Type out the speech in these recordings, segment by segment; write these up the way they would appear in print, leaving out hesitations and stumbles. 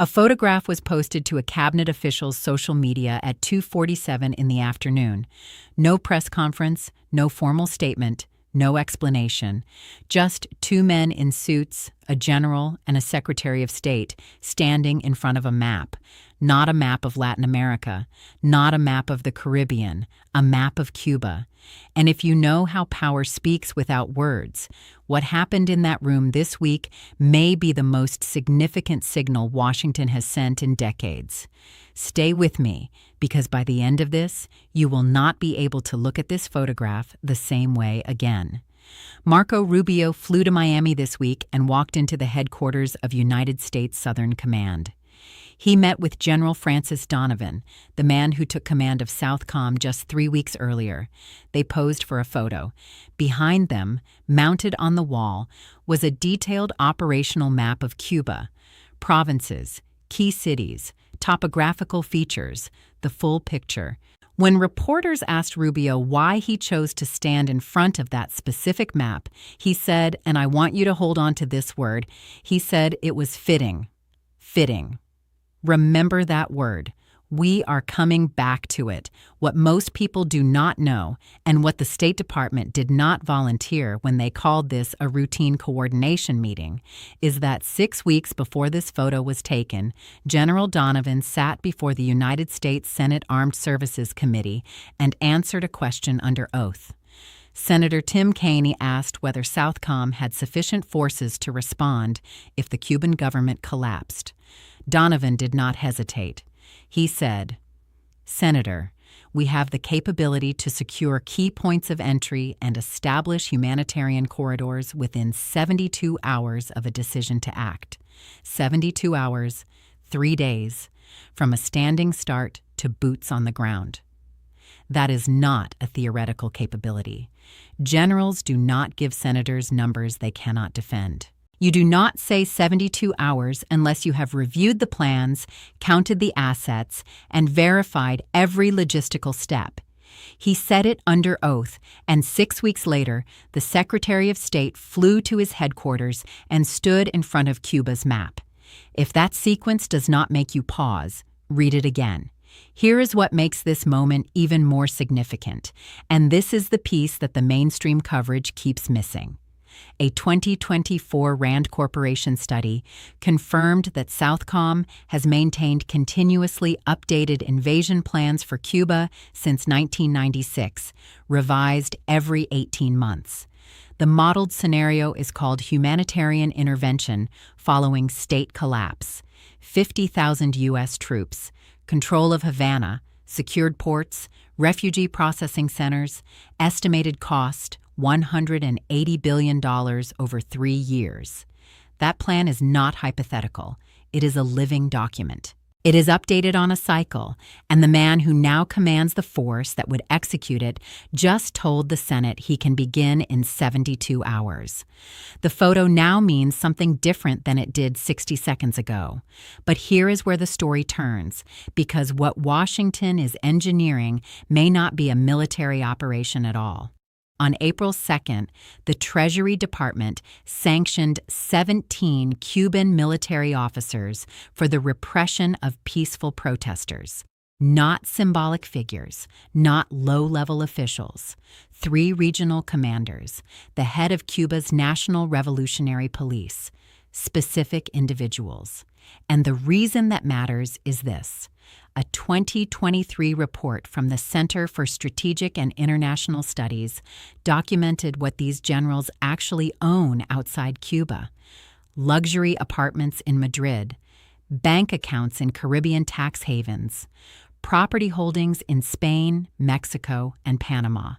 A photograph was posted to a cabinet official's social media at 2:47 in the afternoon. No press conference, no formal statement, no explanation. Just two men in suits, a general and a secretary of state, standing in front of a map. Not a map of Latin America, not a map of the Caribbean, a map of Cuba. And if you know how power speaks without words, what happened in that room this week may be the most significant signal Washington has sent in decades. Stay with me, because by the end of this, you will not be able to look at this photograph the same way again. Marco Rubio flew to Miami this week and walked into the headquarters of United States Southern Command. He met with General Francis Donovan, the man who took command of Southcom just 3 weeks earlier. They posed for a photo. Behind them, mounted on the wall, was a detailed operational map of Cuba. Provinces, key cities, topographical features, the full picture. When reporters asked Rubio why he chose to stand in front of that specific map, he said, and I want you to hold on to this word, he said it was fitting. Fitting. Remember that word. We are coming back to it. What most people do not know, and what the State Department did not volunteer when they called this a routine coordination meeting, is that 6 weeks before this photo was taken, General Donovan sat before the United States Senate Armed Services Committee and answered a question under oath. Senator Tim Kaine asked whether Southcom had sufficient forces to respond if the Cuban government collapsed. Donovan did not hesitate. He said, "Senator, we have the capability to secure key points of entry and establish humanitarian corridors within 72 hours of a decision to act. 72 hours, 3 days, from a standing start to boots on the ground." That is not a theoretical capability. Generals do not give senators numbers they cannot defend. You do not say 72 hours unless you have reviewed the plans, counted the assets, and verified every logistical step. He said it under oath, and 6 weeks later, the Secretary of State flew to his headquarters and stood in front of Cuba's map. If that sequence does not make you pause, read it again. Here is what makes this moment even more significant, and this is the piece that the mainstream coverage keeps missing. A 2024 Rand Corporation study confirmed that Southcom has maintained continuously updated invasion plans for Cuba since 1996, revised every 18 months. The modeled scenario is called humanitarian intervention following state collapse. 50,000 U.S. troops, control of Havana, secured ports, refugee processing centers, estimated cost $180 billion over 3 years. That plan is not hypothetical. It is a living document. It is updated on a cycle, and the man who now commands the force that would execute it just told the Senate he can begin in 72 hours. The photo now means something different than it did 60 seconds ago. But here is where the story turns, because what Washington is engineering may not be a military operation at all. On April 2nd, the Treasury Department sanctioned 17 Cuban military officers for the repression of peaceful protesters. Not symbolic figures, not low-level officials. 3 regional commanders, the head of Cuba's National Revolutionary Police, specific individuals. And the reason that matters is this. A 2023 report from the Center for Strategic and International Studies documented what these generals actually own outside Cuba: luxury apartments in Madrid, bank accounts in Caribbean tax havens, property holdings in Spain, Mexico, and Panama.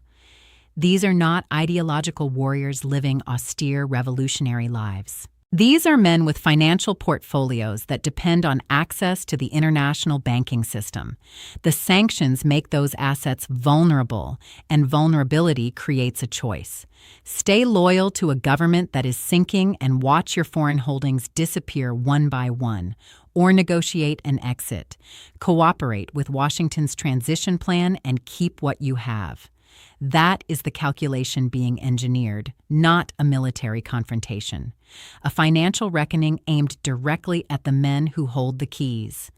These are not ideological warriors living austere revolutionary lives. These are men with financial portfolios that depend on access to the international banking system. The sanctions make those assets vulnerable, and vulnerability creates a choice. Stay loyal to a government that is sinking and watch your foreign holdings disappear one by one, or negotiate an exit. Cooperate with Washington's transition plan and keep what you have. That is the calculation being engineered, not a military confrontation. A financial reckoning aimed directly at the men who hold the keys.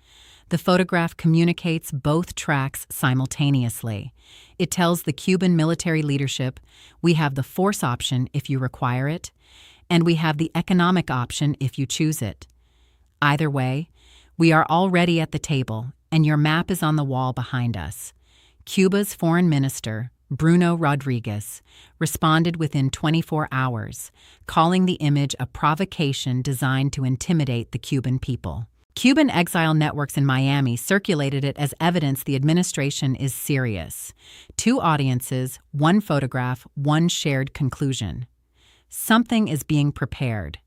The photograph communicates both tracks simultaneously. It tells the Cuban military leadership, we have the force option if you require it, and we have the economic option if you choose it. Either way, we are already at the table, and your map is on the wall behind us. Cuba's foreign minister, Bruno Rodriguez, responded within 24 hours, calling the image a provocation designed to intimidate the Cuban people. Cuban exile networks in Miami circulated it as evidence the administration is serious. 2 audiences, 1 photograph, 1 shared conclusion. Something is being prepared.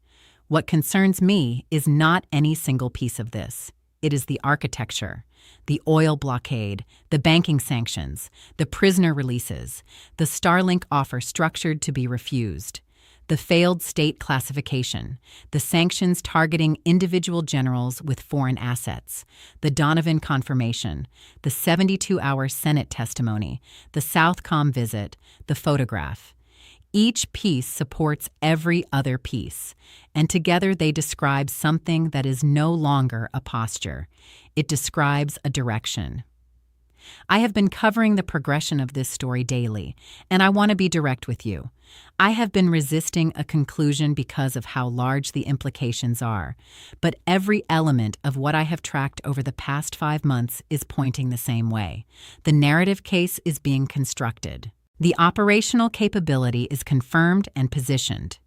What concerns me is not any single piece of this. It is the architecture, the oil blockade, the banking sanctions, the prisoner releases, the Starlink offer structured to be refused, the failed state classification, the sanctions targeting individual generals with foreign assets, the Donovan confirmation, the 72-hour Senate testimony, the Southcom visit, the photograph. Each piece supports every other piece, and together they describe something that is no longer a posture. It describes a direction. I have been covering the progression of this story daily, and I want to be direct with you. I have been resisting a conclusion because of how large the implications are, but every element of what I have tracked over the past 5 months is pointing the same way. The narrative case is being constructed. The operational capability is confirmed and positioned.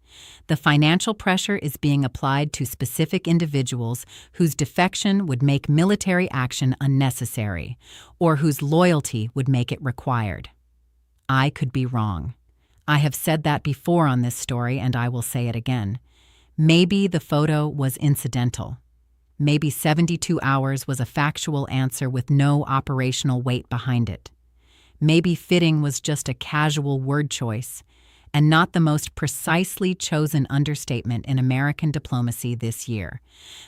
The financial pressure is being applied to specific individuals whose defection would make military action unnecessary, or whose loyalty would make it required. I could be wrong. I have said that before on this story, and I will say it again. Maybe the photo was incidental. Maybe 72 hours was a factual answer with no operational weight behind it. Maybe fitting was just a casual word choice, and not the most precisely chosen understatement in American diplomacy this year.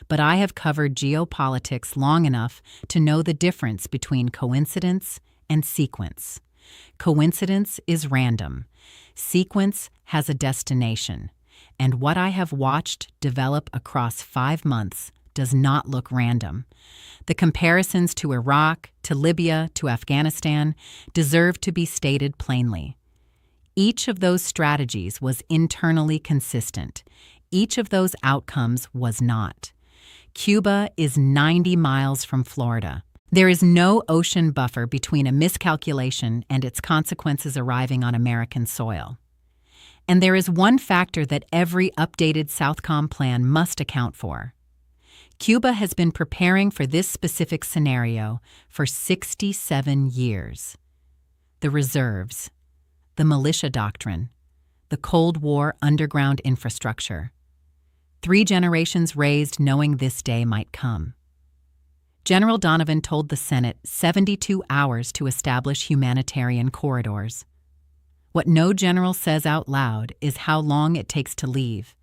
But I have covered geopolitics long enough to know the difference between coincidence and sequence. Coincidence is random. Sequence has a destination. And what I have watched develop across 5 months does not look random. The comparisons to Iraq, to Libya, to Afghanistan deserve to be stated plainly. Each of those strategies was internally consistent. Each of those outcomes was not. Cuba is 90 miles from Florida. There is no ocean buffer between a miscalculation and its consequences arriving on American soil. And there is one factor that every updated Southcom plan must account for. Cuba has been preparing for this specific scenario for 67 years. The reserves, the militia doctrine, the Cold War underground infrastructure. 3 generations raised knowing this day might come. General Donovan told the Senate 72 hours to establish humanitarian corridors. What no general says out loud is how long it takes to leave.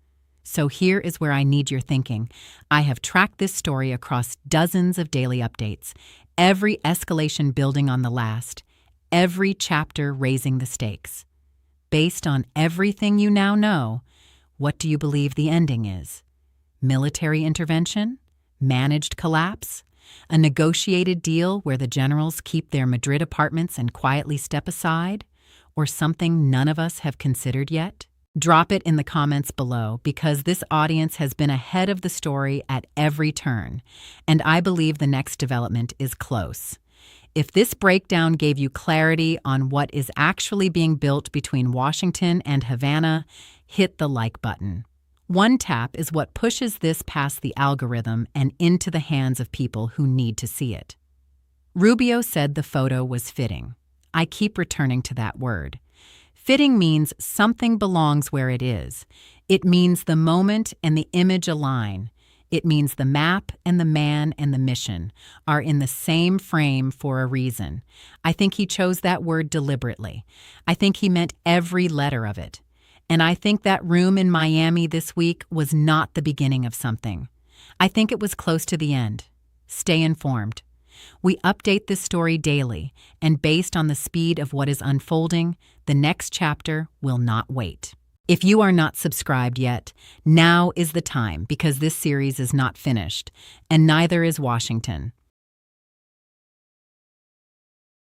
So here is where I need your thinking. I have tracked this story across dozens of daily updates, every escalation building on the last, every chapter raising the stakes. Based on everything you now know, what do you believe the ending is? Military intervention? Managed collapse? A negotiated deal where the generals keep their Madrid apartments and quietly step aside? Or something none of us have considered yet? Drop it in the comments below, because this audience has been ahead of the story at every turn, and I believe the next development is close. If this breakdown gave you clarity on what is actually being built between Washington and Havana, hit the like button. One tap is what pushes this past the algorithm and into the hands of people who need to see it. Rubio said the photo was fitting. I keep returning to that word. Fitting means something belongs where it is. It means the moment and the image align. It means the map and the man and the mission are in the same frame for a reason. I think he chose that word deliberately. I think he meant every letter of it. And I think that room in Miami this week was not the beginning of something. I think it was close to the end. Stay informed. We update this story daily, and based on the speed of what is unfolding, the next chapter will not wait. If you are not subscribed yet, now is the time because this series is not finished, and neither is Washington.